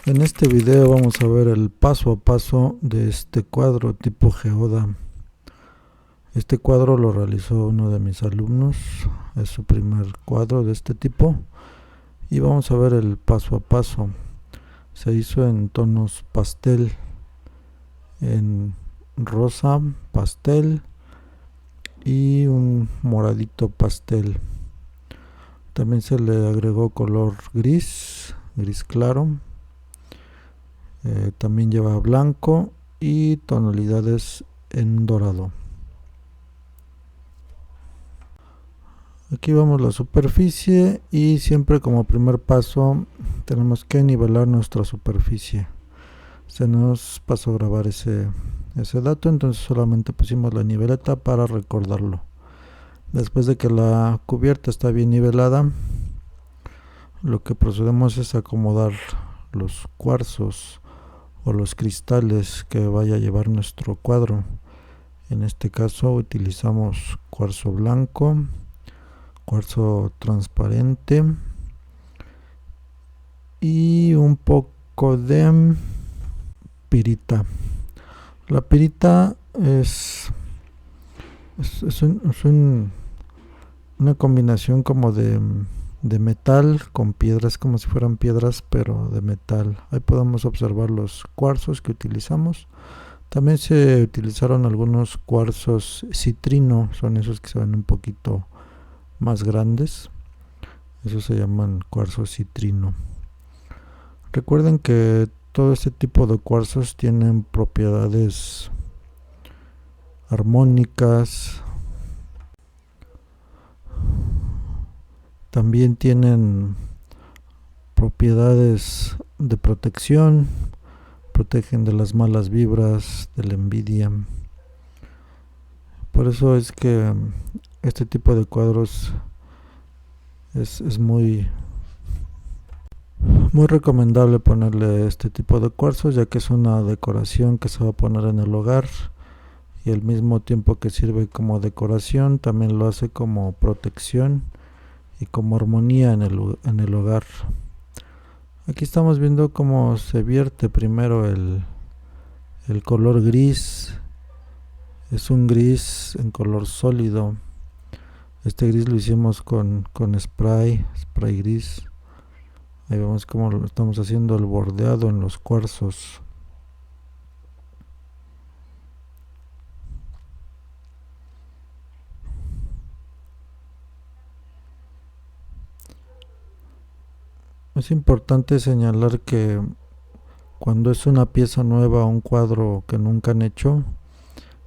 En este video vamos a ver el paso a paso de este cuadro tipo geoda. Este cuadro lo realizó uno de mis alumnos, es su primer cuadro de este tipo y vamos a ver el paso a paso. Se hizo en tonos pastel, en rosa pastel y un moradito pastel. También se le agregó color gris, gris claro. También lleva blanco y tonalidades en dorado. Aquí vemos la superficie y siempre como primer paso tenemos que nivelar nuestra superficie. Se nos pasó a grabar ese dato, entonces solamente pusimos la niveleta para recordarlo. Después de que la cubierta está bien nivelada, lo que procedemos es acomodar los cuarzos o los cristales que vaya a llevar nuestro cuadro. En este caso utilizamos cuarzo blanco, cuarzo transparente y un poco de pirita. La pirita es una combinación como de metal con piedras, como si fueran piedras pero de metal. Ahí podemos observar los cuarzos que utilizamos. También se utilizaron algunos cuarzos citrino, son esos que se ven un poquito más grandes. Esos se llaman cuarzo citrino. Recuerden que todo este tipo de cuarzos tienen propiedades armónicas. También tienen propiedades de protección. Protegen de las malas vibras, de la envidia. Por eso es que este tipo de cuadros es muy recomendable ponerle este tipo de cuarzos, ya que es una decoración que se va a poner en el hogar y al mismo tiempo que sirve como decoración también lo hace como protección y como armonía en el hogar. Aquí estamos viendo cómo se vierte primero el color gris. Es un gris en color sólido. Este gris lo hicimos con spray gris. Ahí vemos cómo lo estamos haciendo el bordeado en los cuarzos. Es importante señalar que cuando es una pieza nueva o un cuadro que nunca han hecho,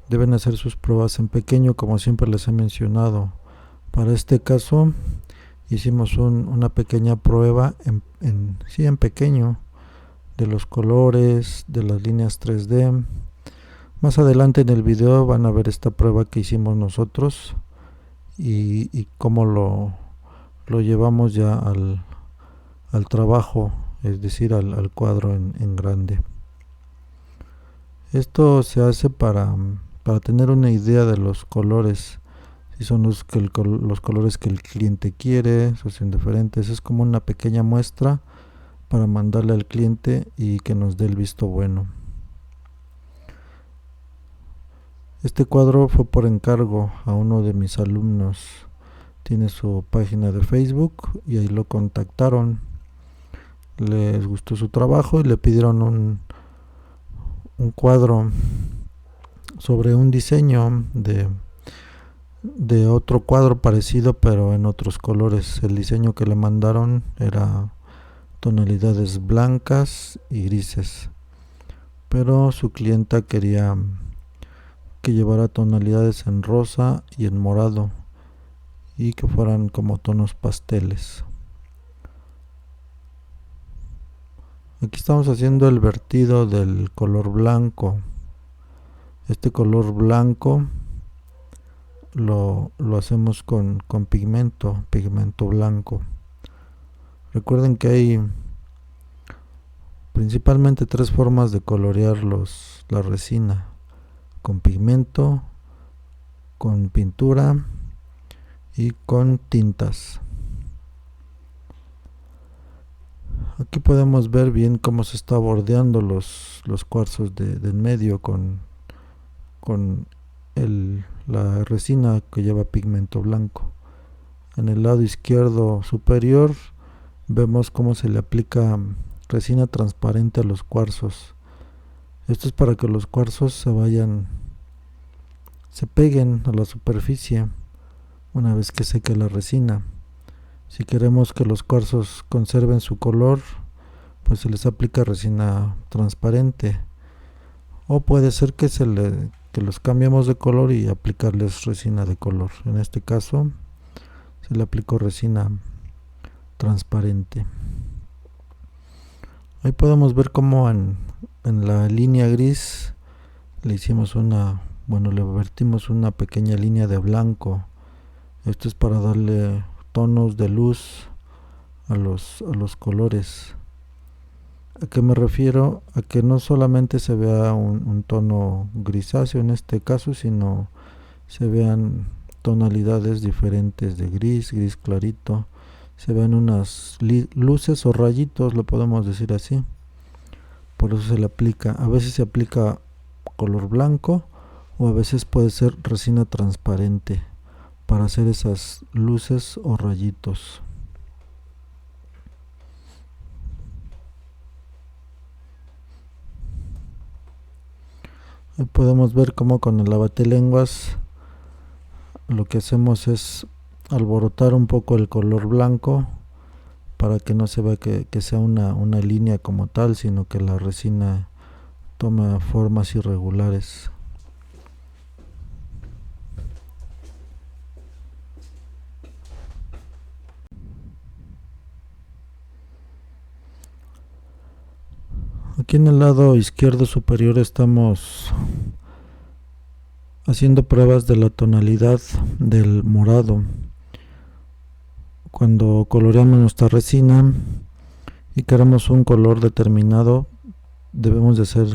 deben hacer sus pruebas en pequeño, como siempre les he mencionado. Para este caso hicimos una pequeña prueba en pequeño de los colores, de las líneas 3D. Más adelante en el video van a ver esta prueba que hicimos nosotros y cómo lo llevamos ya al trabajo, es decir, al cuadro en grande. Esto se hace para tener una idea de los colores, si son los colores que el cliente quiere, si son diferentes. Es como una pequeña muestra para mandarle al cliente y que nos dé el visto bueno. Este cuadro fue por encargo a uno de mis alumnos. Tiene su página de Facebook y ahí lo contactaron. Les gustó su trabajo y le pidieron un cuadro sobre un diseño de otro cuadro parecido pero en otros colores. El diseño que le mandaron era tonalidades blancas y grises, pero su clienta quería que llevara tonalidades en rosa y en morado y que fueran como tonos pasteles. Aquí estamos haciendo el vertido del color blanco. Este color blanco lo hacemos con pigmento blanco. Recuerden que hay principalmente tres formas de colorear la resina: con pigmento, con pintura y con tintas. Aquí podemos ver bien cómo se está bordeando los cuarzos de en medio con la resina que lleva pigmento blanco. En el lado izquierdo superior vemos cómo se le aplica resina transparente a los cuarzos. Esto es para que los cuarzos se peguen a la superficie una vez que seque la resina. Si queremos que los cuarzos conserven su color, pues se les aplica resina transparente. O puede ser que los cambiemos de color y aplicarles resina de color. En este caso se le aplicó resina transparente. Ahí podemos ver cómo en la línea gris le vertimos una pequeña línea de blanco. Esto es para darle tonos de luz a los colores. ¿A qué me refiero? A que no solamente se vea un tono grisáceo en este caso, sino se vean tonalidades diferentes de gris clarito, se vean unas luces o rayitos, lo podemos decir así. Por eso se le aplica, a veces se aplica color blanco o a veces puede ser resina transparente para hacer esas luces o rayitos. Ahí podemos ver cómo con el abatelenguas lo que hacemos es alborotar un poco el color blanco para que no se vea que sea una línea como tal, sino que la resina toma formas irregulares. Aquí en el lado izquierdo superior estamos haciendo pruebas de la tonalidad del morado. Cuando coloreamos nuestra resina y queremos un color determinado, debemos de hacer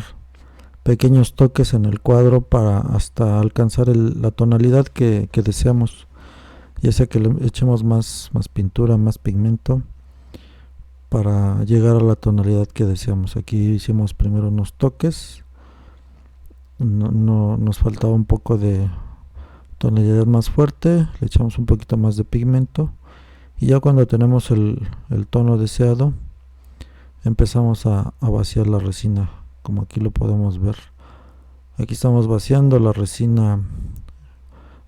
pequeños toques en el cuadro para hasta alcanzar la tonalidad que deseamos, ya sea que le echemos más pintura, más pigmento para llegar a la tonalidad que deseamos. Aquí hicimos primero unos toques, no nos faltaba un poco de tonalidad más fuerte, le echamos un poquito más de pigmento y ya cuando tenemos el tono deseado empezamos a vaciar la resina, como aquí lo podemos ver. Aquí estamos vaciando la resina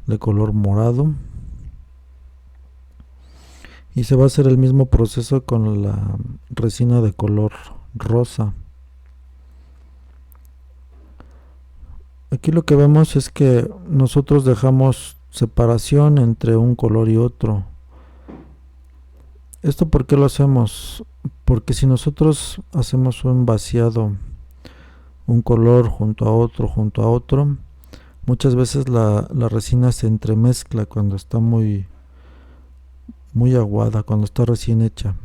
de color morado y se va a hacer el mismo proceso con la resina de color rosa. Aquí lo que vemos es que nosotros dejamos separación entre un color y otro. ¿Esto por qué lo hacemos? Porque si nosotros hacemos un vaciado, un color junto a otro, muchas veces la resina se entremezcla cuando está muy aguada, cuando está recién hecha.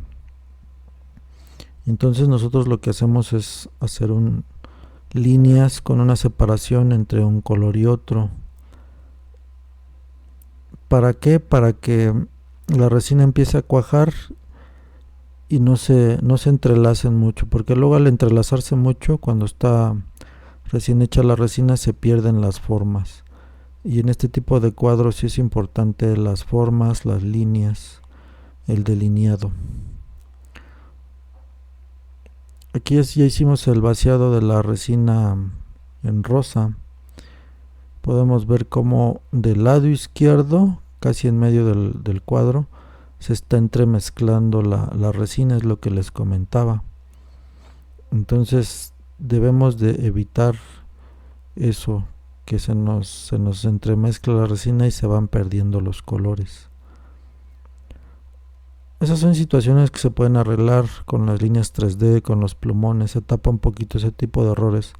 Entonces nosotros lo que hacemos es hacer líneas con una separación entre un color y otro. ¿Para qué? Para que la resina empiece a cuajar y no se entrelacen mucho, porque luego al entrelazarse mucho, cuando está recién hecha la resina, se pierden las formas. Y en este tipo de cuadros sí es importante las formas, las líneas, el delineado. Aquí ya hicimos el vaciado de la resina en rosa. Podemos ver cómo del lado izquierdo, casi en medio del cuadro, se está entremezclando la resina, es lo que les comentaba. Entonces debemos de evitar eso, que se nos entremezcla la resina y se van perdiendo los colores. Esas son situaciones que se pueden arreglar con las líneas 3D, con los plumones, se tapa un poquito ese tipo de errores,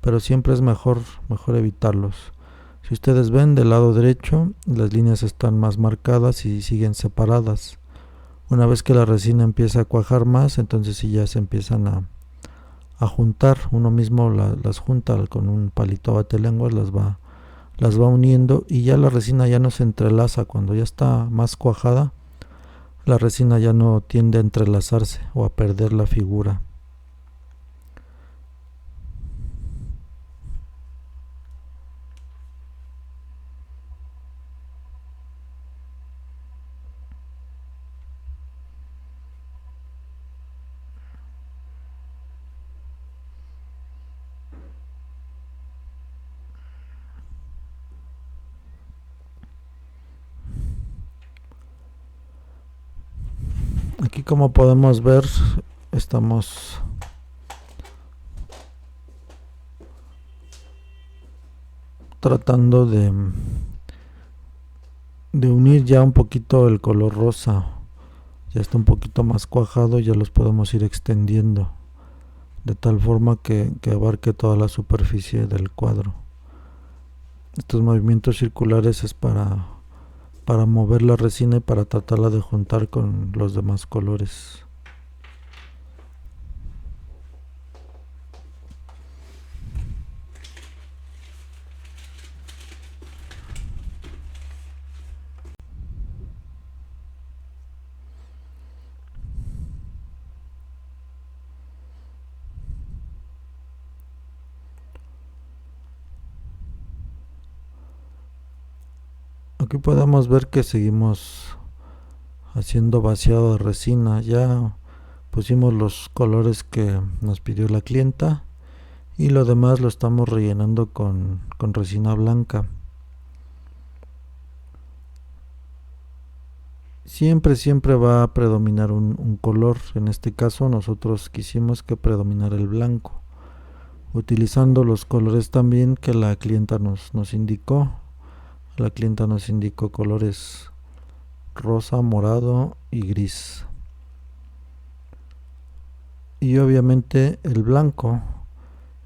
pero siempre es mejor evitarlos. Si ustedes ven del lado derecho, las líneas están más marcadas y siguen separadas. Una vez que la resina empieza a cuajar más, entonces sí ya se empiezan a juntar. Uno mismo las junta con un palito abatelenguas, las va uniendo y ya la resina ya no se entrelaza. Cuando ya está más cuajada, la resina ya no tiende a entrelazarse o a perder la figura. Aquí, como podemos ver, estamos tratando de unir ya un poquito el color rosa. Ya está un poquito más cuajado, ya los podemos ir extendiendo de tal forma que abarque toda la superficie del cuadro. Estos movimientos circulares es para mover la resina y para tratarla de juntar con los demás colores. Aquí podemos ver que seguimos haciendo vaciado de resina. Ya pusimos los colores que nos pidió la clienta y lo demás lo estamos rellenando con resina blanca. Siempre va a predominar un color. En este caso nosotros quisimos que predominara el blanco, utilizando los colores también que la clienta nos indicó. La clienta nos indicó colores rosa, morado y gris. Y obviamente el blanco.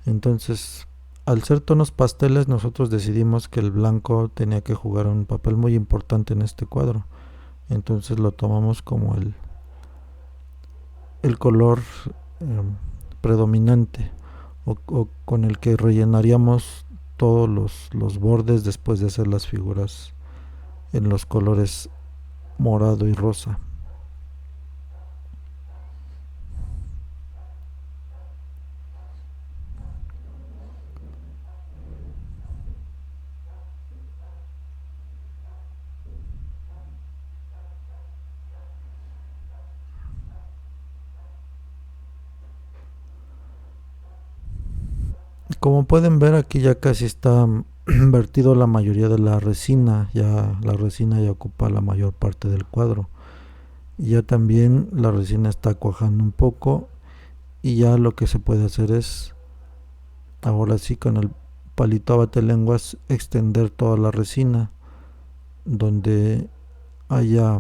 Entonces, al ser tonos pasteles, nosotros decidimos que el blanco tenía que jugar un papel muy importante en este cuadro. Entonces lo tomamos como el color predominante o con el que rellenaríamos todos los bordes después de hacer las figuras en los colores morado y rosa. Como pueden ver, aquí ya casi está vertido la mayoría de la resina. Ya la resina ya ocupa la mayor parte del cuadro. Y ya también la resina está cuajando un poco. Y ya lo que se puede hacer es, ahora sí, con el palito abatelenguas, extender toda la resina. Donde haya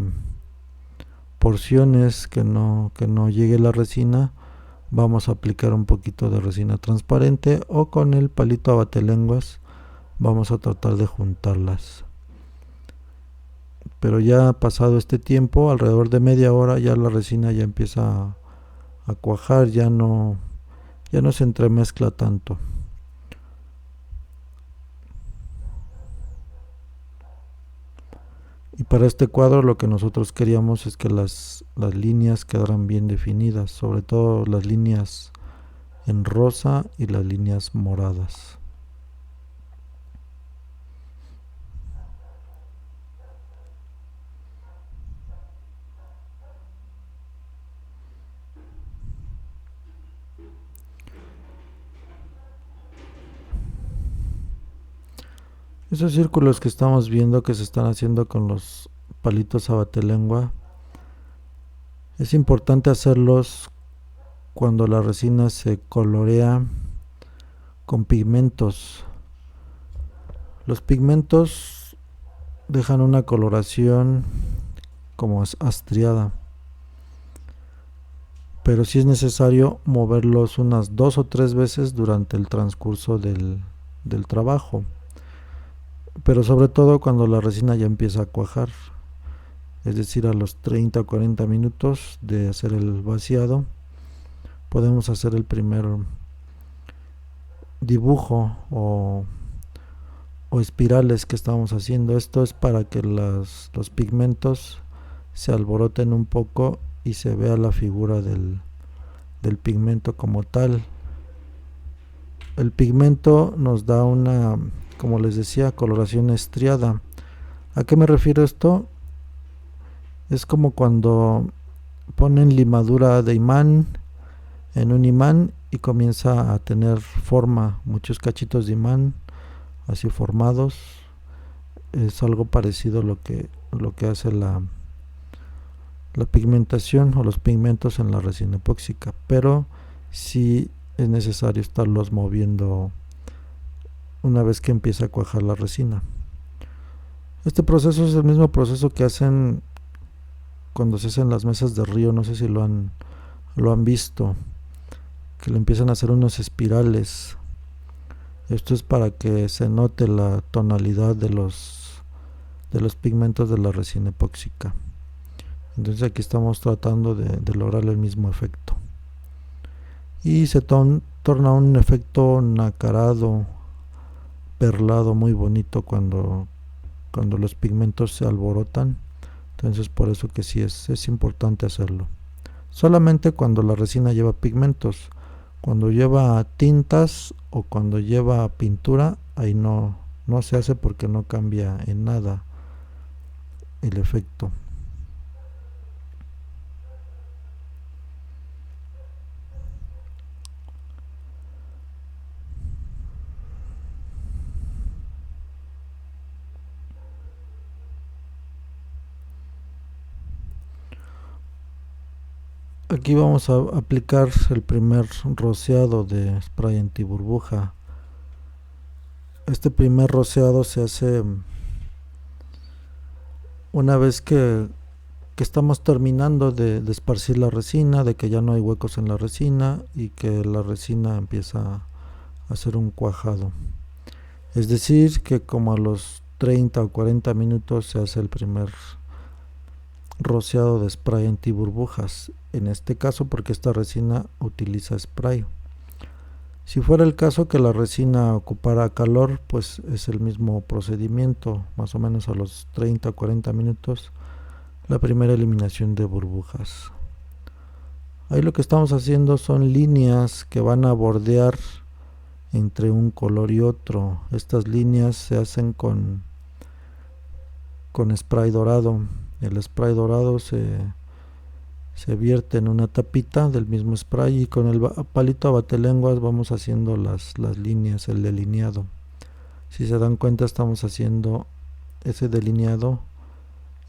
porciones que no llegue la resina, vamos a aplicar un poquito de resina transparente o con el palito abatelenguas vamos a tratar de juntarlas. Pero ya pasado este tiempo, alrededor de media hora, ya la resina ya empieza a cuajar, ya no se entremezcla tanto. Y para este cuadro lo que nosotros queríamos es que las líneas quedaran bien definidas, sobre todo las líneas en rosa y las líneas moradas. Esos círculos que estamos viendo que se están haciendo con los palitos abatelengua, es importante hacerlos cuando la resina se colorea con pigmentos. Los pigmentos dejan una coloración como estriada, pero sí es necesario moverlos unas 2 o 3 veces durante el transcurso del trabajo, pero sobre todo cuando la resina ya empieza a cuajar, es decir, a los 30 o 40 minutos de hacer el vaciado, podemos hacer el primer dibujo o espirales que estamos haciendo. Esto es para que los pigmentos se alboroten un poco y se vea la figura del pigmento como tal. El pigmento nos da una, como les decía, coloración estriada. ¿A qué me refiero esto? Es como cuando ponen limadura de imán en un imán y comienza a tener forma, muchos cachitos de imán así formados. Es algo parecido a lo que hace la pigmentación o los pigmentos en la resina epóxica, pero sí es necesario estarlos moviendo una vez que empieza a cuajar la resina. Este proceso es el mismo proceso que hacen cuando se hacen las mesas de río, no sé si lo han visto, que le empiezan a hacer unos espirales. Esto es para que se note la tonalidad de los pigmentos de la resina epóxica. Entonces aquí estamos tratando de lograr el mismo efecto. Y se torna un efecto nacarado, perlado, muy bonito cuando los pigmentos se alborotan. Entonces por eso que sí es importante hacerlo. Solamente cuando la resina lleva pigmentos. Cuando lleva tintas o cuando lleva pintura, ahí no se hace porque no cambia en nada el efecto. Aquí vamos a aplicar el primer rociado de spray antiburbuja. Este primer rociado se hace una vez que estamos terminando de esparcir la resina, de que ya no hay huecos en la resina y que la resina empieza a hacer un cuajado. Es decir, que como a los 30 o 40 minutos se hace el primer rociado de spray antiburbujas, en este caso porque esta resina utiliza spray. Si fuera el caso que la resina ocupara calor, pues es el mismo procedimiento, más o menos a los 30 o 40 minutos, la primera eliminación de burbujas. Ahí lo que estamos haciendo son líneas que van a bordear entre un color y otro. Estas líneas se hacen con spray dorado. El spray dorado se vierte en una tapita del mismo spray y con el palito abatelenguas vamos haciendo las líneas, el delineado. Si se dan cuenta, estamos haciendo ese delineado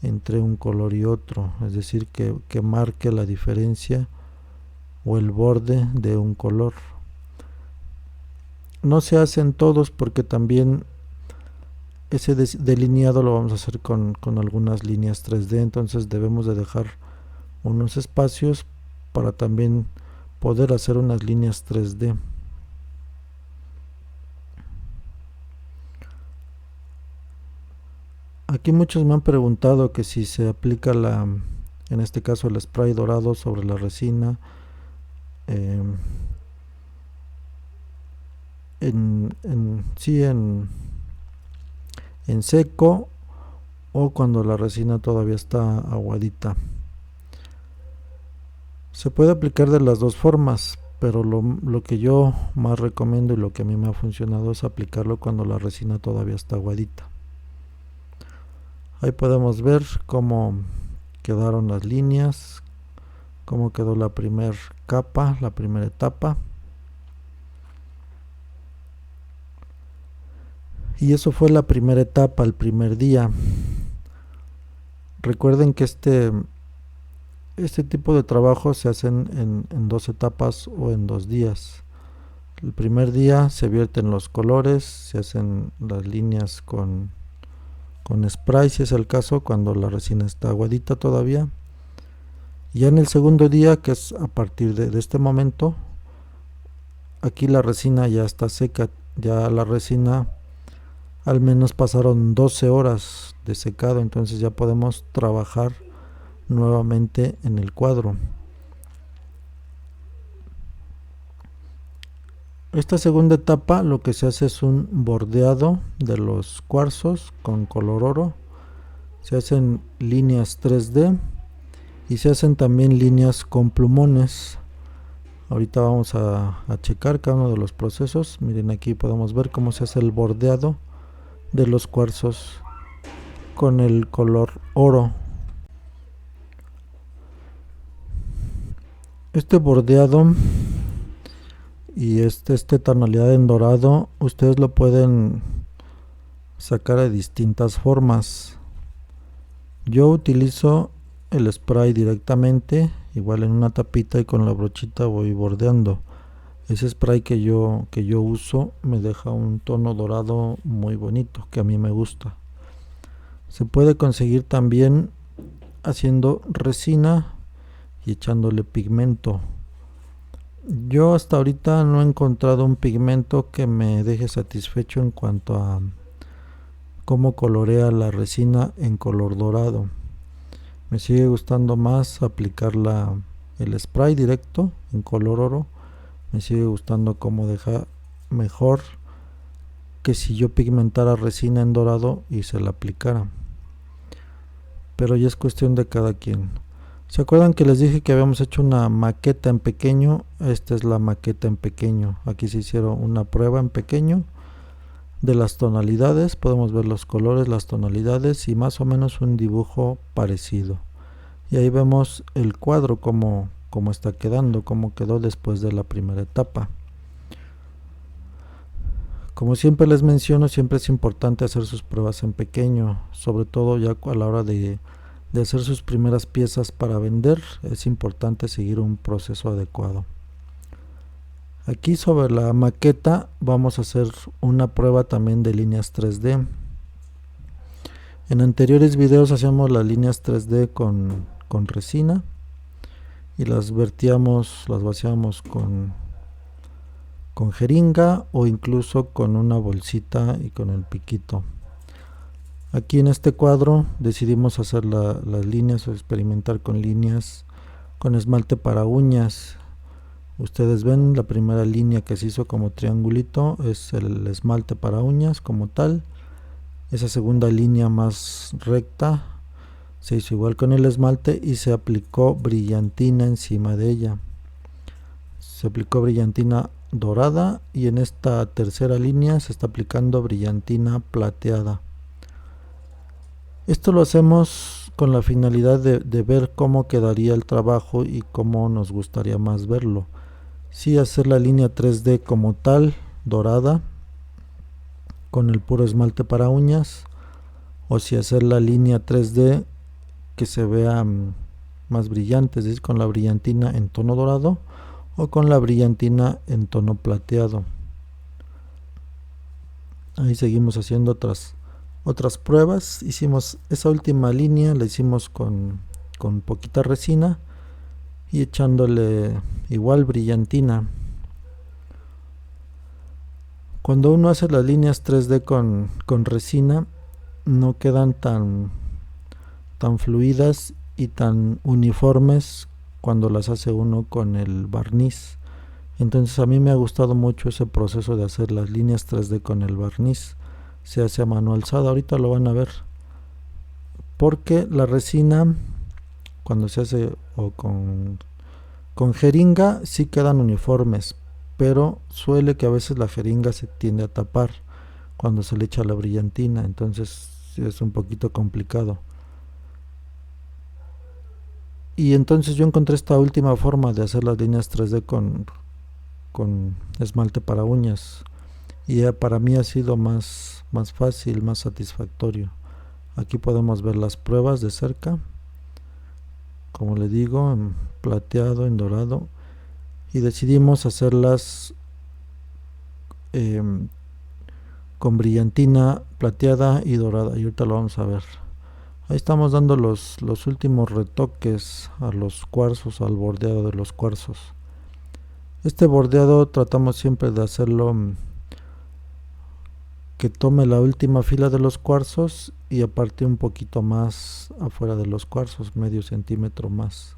entre un color y otro, es decir, que marque la diferencia o el borde de un color. No se hacen todos porque también ese delineado lo vamos a hacer con algunas líneas 3D, entonces debemos de dejar unos espacios para también poder hacer unas líneas 3D. Aquí muchos me han preguntado que si se aplica en este caso el spray dorado sobre la resina en seco o cuando la resina todavía está aguadita. Se puede aplicar de las dos formas, pero lo que yo más recomiendo y lo que a mí me ha funcionado es aplicarlo cuando la resina todavía está aguadita. Ahí podemos ver cómo quedaron las líneas, cómo quedó la primera capa, la primera etapa. Y eso fue la primera etapa, el primer día. Recuerden que este tipo de trabajo se hacen en 2 etapas o en 2 días. El primer día se vierten los colores, se hacen las líneas con spray, si es el caso, cuando la resina está aguadita todavía. Y ya en el segundo día, que es a partir de este momento, aquí la resina ya está seca, ya la resina al menos pasaron 12 horas de secado, entonces ya podemos trabajar nuevamente en el cuadro. Esta segunda etapa lo que se hace es un bordeado de los cuarzos con color oro. Se hacen líneas 3D y se hacen también líneas con plumones. Ahorita vamos a checar cada uno de los procesos. Miren, aquí podemos ver cómo se hace el bordeado de los cuarzos con el color oro. Este bordeado y esta tonalidad en dorado, ustedes lo pueden sacar de distintas formas. Yo utilizo el spray directamente, igual en una tapita, y con la brochita voy bordeando. Ese spray que yo uso me deja un tono dorado muy bonito, que a mí me gusta. Se puede conseguir también haciendo resina y echándole pigmento. Yo hasta ahorita no he encontrado un pigmento que me deje satisfecho en cuanto a cómo colorea la resina en color dorado. Me sigue gustando más aplicar el spray directo en color oro. Me sigue gustando cómo deja mejor que si yo pigmentara resina en dorado y se la aplicara. Pero ya es cuestión de cada quien. ¿Se acuerdan que les dije que habíamos hecho una maqueta en pequeño? Esta es la maqueta en pequeño. Aquí se hicieron una prueba en pequeño de las tonalidades. Podemos ver los colores, las tonalidades y más o menos un dibujo parecido. Y ahí vemos el cuadro como está quedando, cómo quedó después de la primera etapa. Como siempre les menciono, siempre es importante hacer sus pruebas en pequeño, sobre todo ya a la hora de hacer sus primeras piezas para vender. Es importante seguir un proceso adecuado. Aquí sobre la maqueta vamos a hacer una prueba también de líneas 3D. En anteriores videos hacíamos las líneas 3D con resina y las vertíamos, las vaciamos con jeringa o incluso con una bolsita y con el piquito. Aquí en este cuadro decidimos hacer las líneas o experimentar con líneas con esmalte para uñas. Ustedes ven la primera línea que se hizo como triangulito, es el esmalte para uñas como tal. Esa segunda línea más recta se hizo igual con el esmalte y se aplicó brillantina encima de ella. Se aplicó brillantina dorada y en esta tercera línea se está aplicando brillantina plateada. Esto lo hacemos con la finalidad de ver cómo quedaría el trabajo y cómo nos gustaría más verlo. Si hacer la línea 3D como tal, dorada, con el puro esmalte para uñas, o si hacer la línea 3D que se vea más brillante, es decir, con la brillantina en tono dorado o con la brillantina en tono plateado. Ahí seguimos haciendo otras pruebas. Hicimos esa última línea, la hicimos con poquita resina y echándole igual brillantina. Cuando uno hace las líneas 3D con resina, no quedan tan fluidas y tan uniformes cuando las hace uno con el barniz. Entonces a mí me ha gustado mucho ese proceso de hacer las líneas 3D con el barniz. Se hace a mano alzada, ahorita lo van a ver. Porque la resina, cuando se hace o con jeringa, sí quedan uniformes, pero suele que a veces la jeringa se tiende a tapar cuando se le echa la brillantina, entonces es un poquito complicado. Y entonces yo encontré esta última forma de hacer las líneas 3D con esmalte para uñas y para mí ha sido más fácil, más satisfactorio. Aquí podemos ver las pruebas de cerca, como le digo, en plateado, en dorado, y decidimos hacerlas con brillantina plateada y dorada, y ahorita lo vamos a ver. Ahí estamos dando los últimos retoques a los cuarzos, al bordeado de los cuarzos. Este bordeado tratamos siempre de hacerlo que tome la última fila de los cuarzos y aparte un poquito más afuera de los cuarzos, medio centímetro más.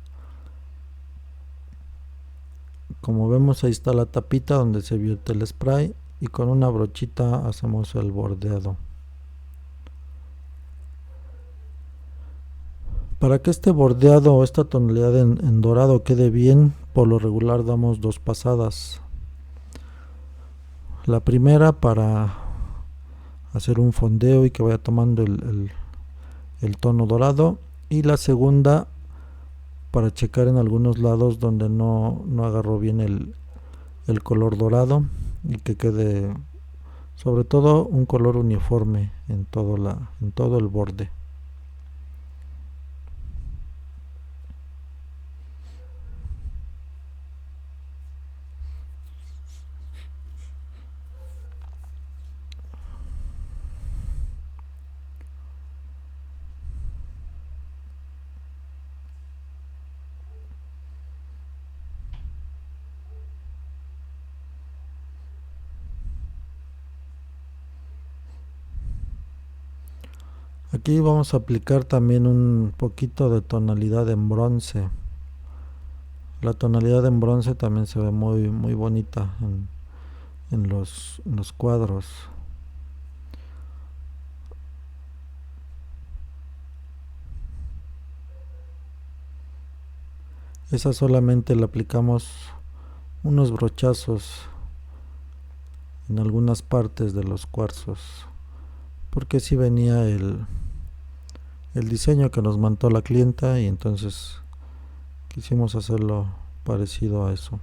Como vemos, ahí está la tapita donde se vierte el spray y con una brochita hacemos el bordeado. Para que este bordeado o esta tonalidad en dorado quede bien, por lo regular damos 2 pasadas. La primera para hacer un fondeo y que vaya tomando el tono dorado, y la segunda para checar en algunos lados donde no agarró bien el color dorado y que quede sobre todo un color uniforme en todo el borde. Aquí vamos a aplicar también un poquito de tonalidad en bronce. La tonalidad en bronce también se ve muy bonita en los cuadros. Esa solamente le aplicamos unos brochazos en algunas partes de los cuarzos, porque si venía el diseño que nos mandó la clienta y entonces quisimos hacerlo parecido a eso.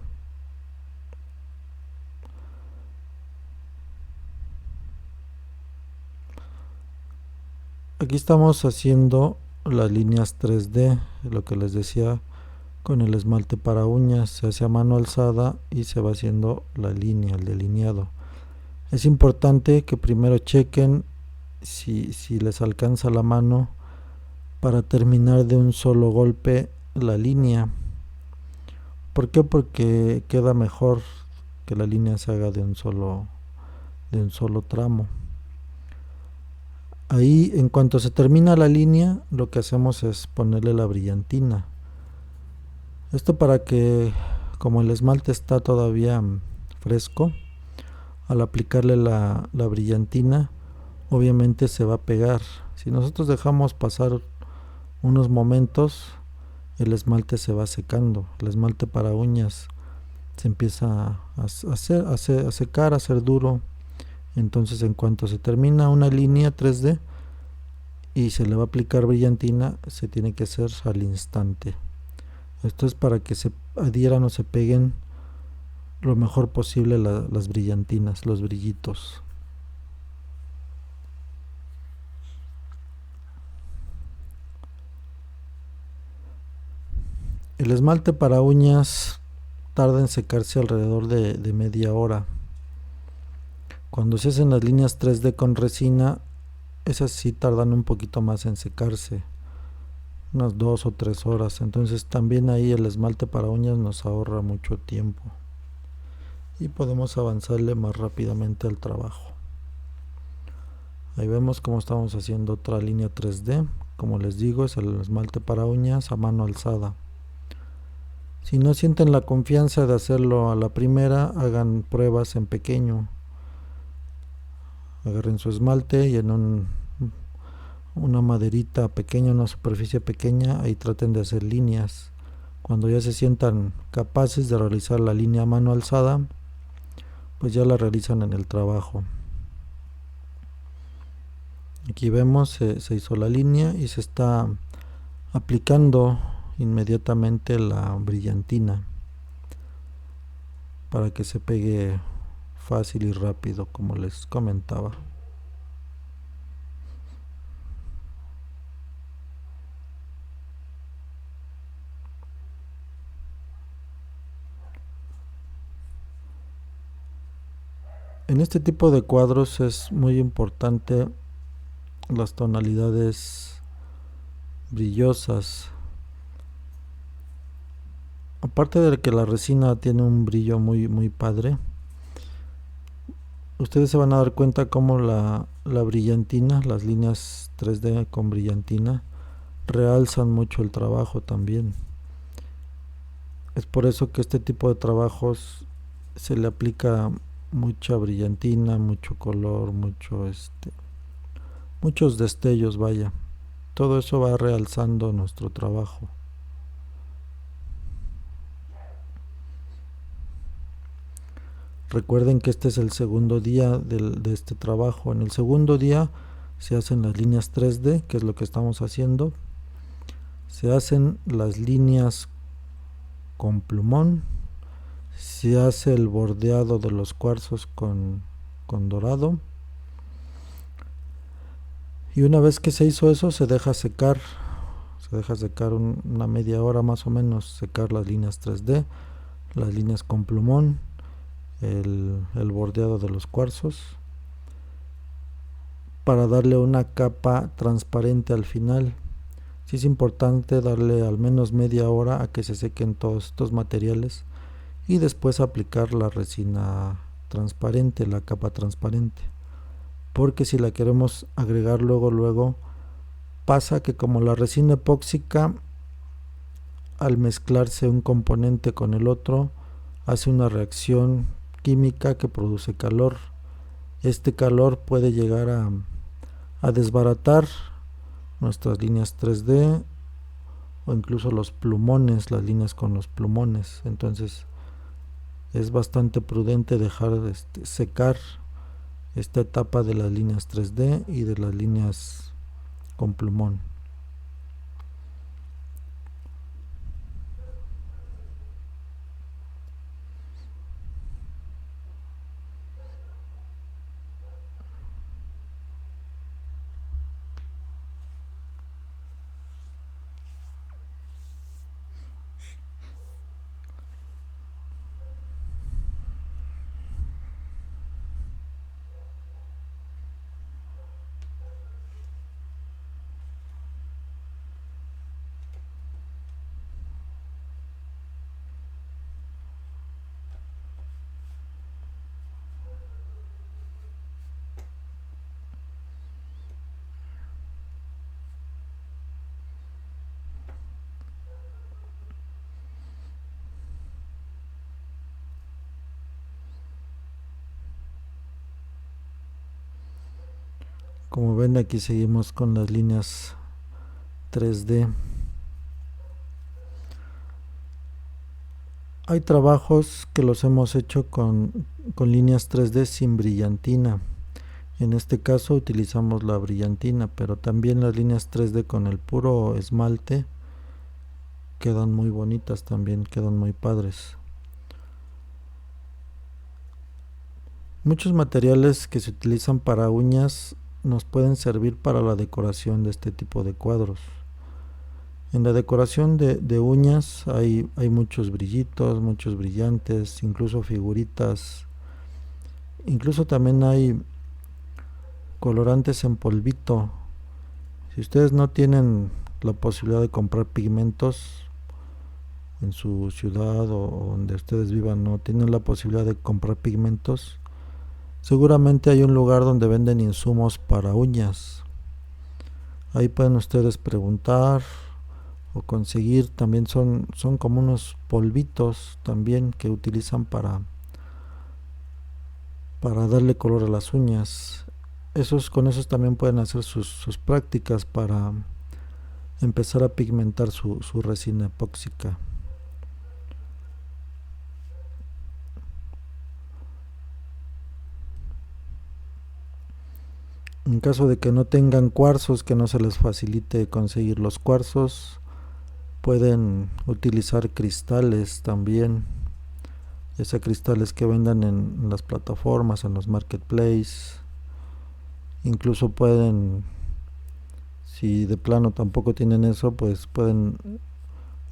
Aquí estamos haciendo las líneas 3D, lo que les decía, con el esmalte para uñas. Se hace a mano alzada y se va haciendo la línea, el delineado. Es importante que primero chequen si les alcanza la mano para terminar de un solo golpe la línea. ¿Por qué? Porque queda mejor que la línea se haga de un solo tramo. Ahí, en cuanto se termina la línea, lo que hacemos es ponerle la brillantina. Esto para que, como el esmalte está todavía fresco, al aplicarle la brillantina, obviamente se va a pegar. Si nosotros dejamos pasar unos momentos, el esmalte se va secando. El esmalte para uñas se empieza a secar, a hacer duro. Entonces, en cuanto se termina una línea 3D y se le va a aplicar brillantina, se tiene que hacer al instante. Esto es para que se adhieran o se peguen lo mejor posible las brillantinas, los brillitos. El esmalte para uñas tarda en secarse alrededor de media hora. Cuando se hacen las líneas 3D con resina, esas sí tardan un poquito más en secarse, unas 2 o 3 horas. Entonces también ahí el esmalte para uñas nos ahorra mucho tiempo y podemos avanzarle más rápidamente al trabajo. Ahí vemos cómo estamos haciendo otra línea 3D. Como les digo, es el esmalte para uñas a mano alzada. Si no sienten la confianza de hacerlo a la primera, hagan pruebas en pequeño. Agarren su esmalte y en una maderita pequeña, una superficie pequeña, ahí traten de hacer líneas. Cuando ya se sientan capaces de realizar la línea a mano alzada, pues ya la realizan en el trabajo. Aquí vemos se hizo la línea y se está aplicando inmediatamente la brillantina para que se pegue fácil y rápido, como les comentaba. En este tipo de cuadros es muy importante las tonalidades brillosas. Aparte de que la resina tiene un brillo muy padre, ustedes se van a dar cuenta cómo la brillantina, las líneas 3D con brillantina, realzan mucho el trabajo también. Es por eso que este tipo de trabajos se le aplica mucha brillantina, mucho color, muchos destellos, vaya. Todo eso va realzando nuestro trabajo. Recuerden que este es el segundo día de este trabajo. En el segundo día se hacen las líneas 3D, que es lo que estamos haciendo. Se hacen las líneas con plumón. Se hace el bordeado de los cuarzos con dorado. Y una vez que se hizo eso, se deja secar. Se deja secar una media hora más o menos, secar las líneas 3D, las líneas con plumón, el bordeado de los cuarzos, para darle una capa transparente al final. Sí es importante darle al menos media hora a que se sequen todos estos materiales y después aplicar la resina transparente, la capa transparente, porque si la queremos agregar luego pasa que como la resina epóxica, al mezclarse un componente con el otro, hace una reacción química que produce calor. Este calor puede llegar a desbaratar nuestras líneas 3D o incluso los plumones, las líneas con los plumones. Entonces es bastante prudente dejar secar esta etapa de las líneas 3D y de las líneas con plumón. Como ven, aquí seguimos con las líneas 3D. Hay trabajos que los hemos hecho con líneas 3D sin brillantina. En este caso utilizamos la brillantina, pero también las líneas 3D con el puro esmalte quedan muy bonitas también, quedan muy padres. Muchos materiales que se utilizan para uñas nos pueden servir para la decoración de este tipo de cuadros. En la decoración de uñas hay muchos brillitos, muchos brillantes, incluso figuritas. Incluso también hay colorantes en polvito. Si ustedes no tienen la posibilidad de comprar pigmentos en su ciudad o donde ustedes vivan, no tienen la posibilidad de comprar pigmentos, seguramente hay un lugar donde venden insumos para uñas. Ahí pueden ustedes preguntar o conseguir. También son como unos polvitos también que utilizan para darle color a las uñas. Con esos también pueden hacer sus prácticas para empezar a pigmentar su resina epóxica. En caso de que no tengan cuarzos, que no se les facilite conseguir los cuarzos, pueden utilizar cristales también, ya sea cristales que vendan en las plataformas, en los marketplaces. Incluso pueden, si de plano tampoco tienen eso, pues pueden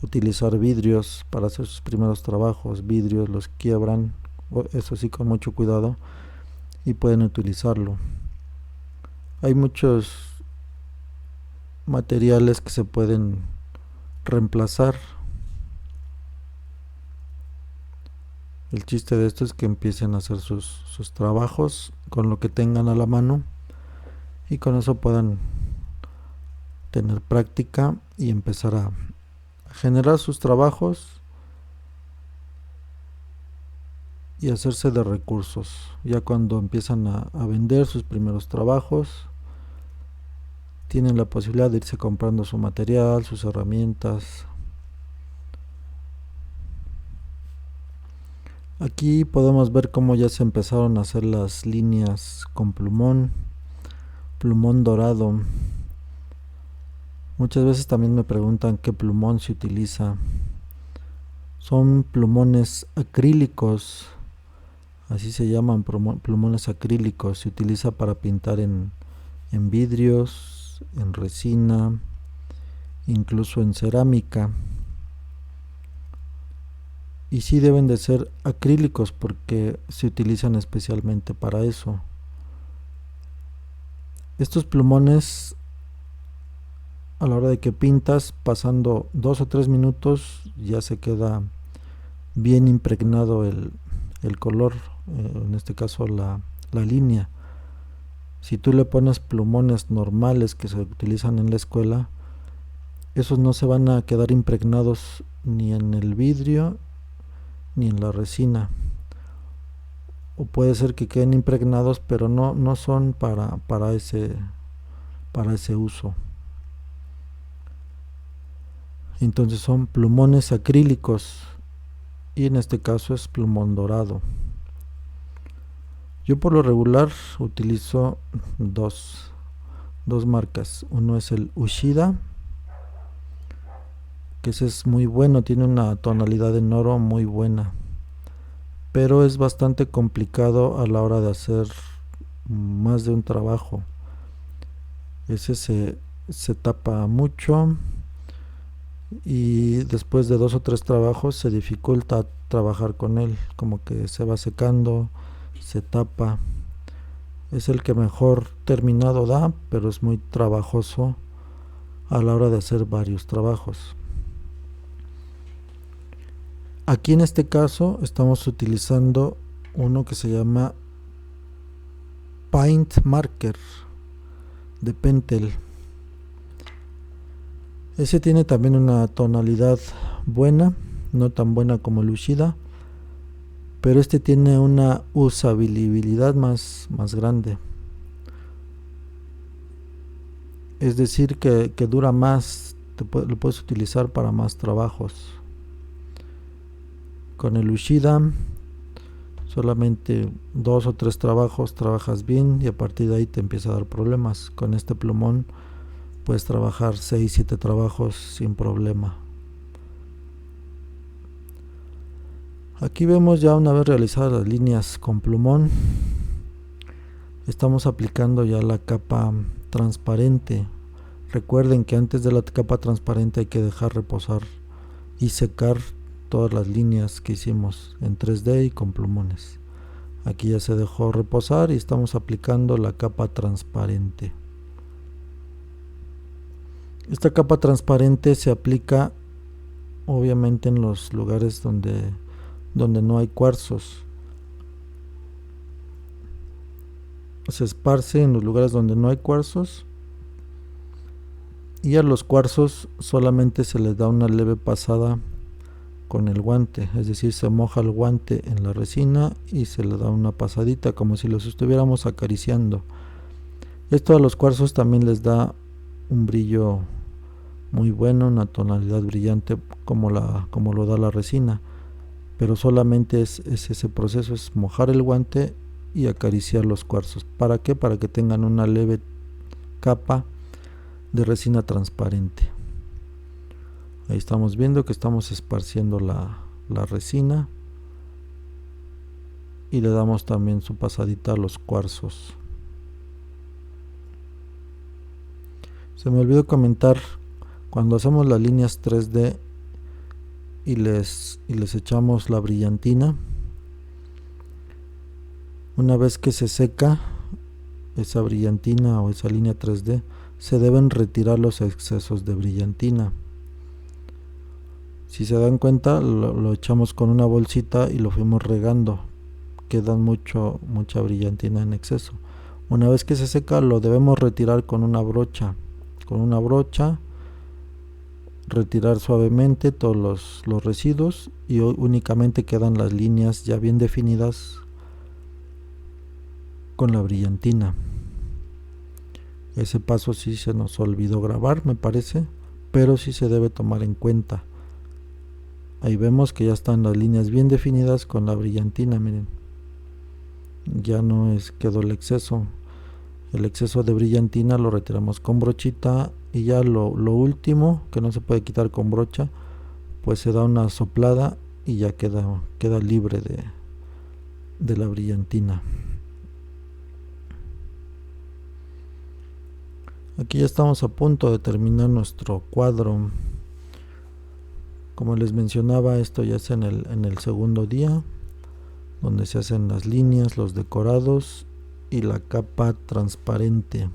utilizar vidrios para hacer sus primeros trabajos. Vidrios los quiebran, eso sí, con mucho cuidado, y pueden utilizarlo. Hay muchos materiales que se pueden reemplazar. El chiste de esto es que empiecen a hacer sus trabajos con lo que tengan a la mano y con eso puedan tener práctica y empezar a generar sus trabajos y hacerse de recursos. Ya cuando empiezan a vender sus primeros trabajos, tienen la posibilidad de irse comprando su material, sus herramientas. Aquí podemos ver cómo ya se empezaron a hacer las líneas con plumón dorado. Muchas veces también me preguntan qué plumón se utiliza. Son plumones acrílicos, así se llaman, plumones acrílicos. Se utiliza para pintar en vidrios, en resina, incluso en cerámica. Y sí deben de ser acrílicos porque se utilizan especialmente para eso. Estos plumones, a la hora de que pintas, pasando 2 o 3 minutos, ya se queda bien impregnado el color, en este caso la línea. Si tú le pones plumones normales que se utilizan en la escuela, esos no se van a quedar impregnados ni en el vidrio ni en la resina, o puede ser que queden impregnados, pero no son para ese uso. Entonces son plumones acrílicos, y en este caso es plumón dorado. Yo por lo regular utilizo dos marcas. Uno es el Ushida, que ese es muy bueno, tiene una tonalidad en oro muy buena, pero es bastante complicado a la hora de hacer más de un trabajo. Ese se tapa mucho, y después de 2 o 3 trabajos se dificulta trabajar con él, como que se va secando, se tapa. Es el que mejor terminado da, pero es muy trabajoso a la hora de hacer varios trabajos. Aquí en este caso estamos utilizando uno que se llama Paint Marker de Pentel. Ese tiene también una tonalidad buena, no tan buena como el Ushida, pero este tiene una usabilidad más grande. Es decir, que dura más, lo puedes utilizar para más trabajos. Con el Ushida solamente 2 o 3 trabajos trabajas bien, y a partir de ahí te empieza a dar problemas. Con este plumón puedes trabajar 6, 7 trabajos sin problema. Aquí vemos ya, una vez realizadas las líneas con plumón, estamos aplicando ya la capa transparente. Recuerden que antes de la capa transparente hay que dejar reposar y secar todas las líneas que hicimos en 3D y con plumones. Aquí ya se dejó reposar y estamos aplicando la capa transparente. Esta capa transparente se aplica obviamente en los lugares donde no hay cuarzos. Se esparce en los lugares donde no hay cuarzos, y a los cuarzos solamente se les da una leve pasada con el guante, es decir, se moja el guante en la resina y se le da una pasadita como si los estuviéramos acariciando. Esto a los cuarzos también les da un brillo muy bueno, una tonalidad brillante como lo da la resina, pero solamente es ese proceso, es mojar el guante y acariciar los cuarzos. ¿Para qué? Para que tengan una leve capa de resina transparente. Ahí estamos viendo que estamos esparciendo la resina, y le damos también su pasadita a los cuarzos. Se me olvidó comentar, cuando hacemos las líneas 3D y les echamos la brillantina, una vez que se seca esa brillantina o esa línea 3D, se deben retirar los excesos de brillantina. Si se dan cuenta, lo echamos con una bolsita y lo fuimos regando, queda mucha brillantina en exceso. Una vez que se seca, lo debemos retirar con una brocha, retirar suavemente todos los residuos, y únicamente quedan las líneas ya bien definidas con la brillantina. Ese paso sí se nos olvidó grabar, me parece, pero sí se debe tomar en cuenta. Ahí vemos que ya están las líneas bien definidas con la brillantina, miren. Ya no quedó el exceso. El exceso de brillantina lo retiramos con brochita y ya lo último, que no se puede quitar con brocha, pues se da una soplada y ya queda libre de la brillantina. Aquí ya estamos a punto de terminar nuestro cuadro. Como les mencionaba, esto ya es en el segundo día, donde se hacen las líneas, los decorados y la capa transparente.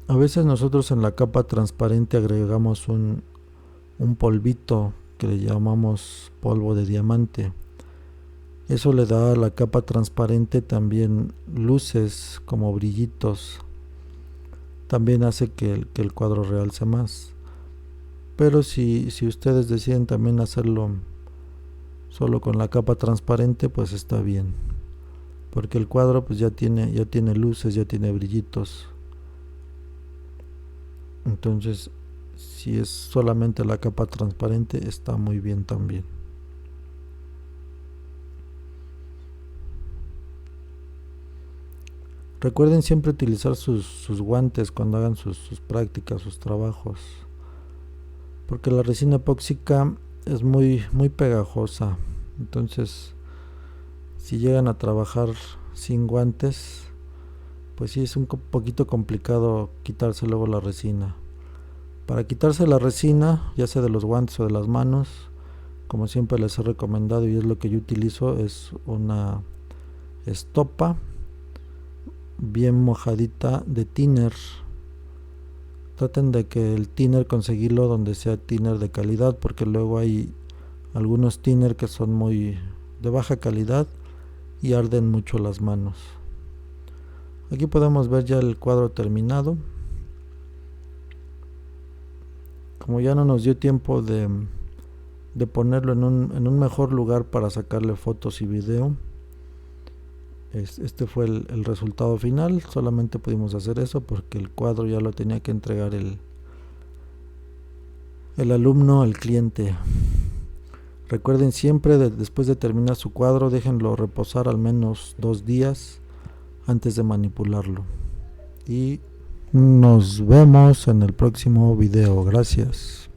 A veces nosotros en la capa transparente agregamos un polvito que le llamamos polvo de diamante. Eso le da a la capa transparente también luces como brillitos. También hace que el cuadro realce más. Pero si ustedes deciden también hacerlo solo con la capa transparente, pues está bien, porque el cuadro pues ya tiene luces, ya tiene brillitos. Entonces, si es solamente la capa transparente, está muy bien también. Recuerden siempre utilizar sus guantes cuando hagan sus prácticas, sus trabajos, porque la resina epóxica es muy pegajosa. Entonces, si llegan a trabajar sin guantes, pues sí es un poquito complicado quitarse luego la resina. Para quitarse la resina, ya sea de los guantes o de las manos, como siempre les he recomendado y es lo que yo utilizo, es una estopa bien mojadita de thinner. Traten de que el thinner conseguirlo donde sea thinner de calidad, porque luego hay algunos thinner que son muy de baja calidad y arden mucho las manos. Aquí podemos ver ya el cuadro terminado. Como ya no nos dio tiempo de ponerlo en un mejor lugar para sacarle fotos y video, este fue el resultado final. Solamente pudimos hacer eso porque el cuadro ya lo tenía que entregar el alumno al cliente. Recuerden siempre, después de terminar su cuadro, déjenlo reposar al menos 2 días antes de manipularlo. Y nos vemos en el próximo video. Gracias.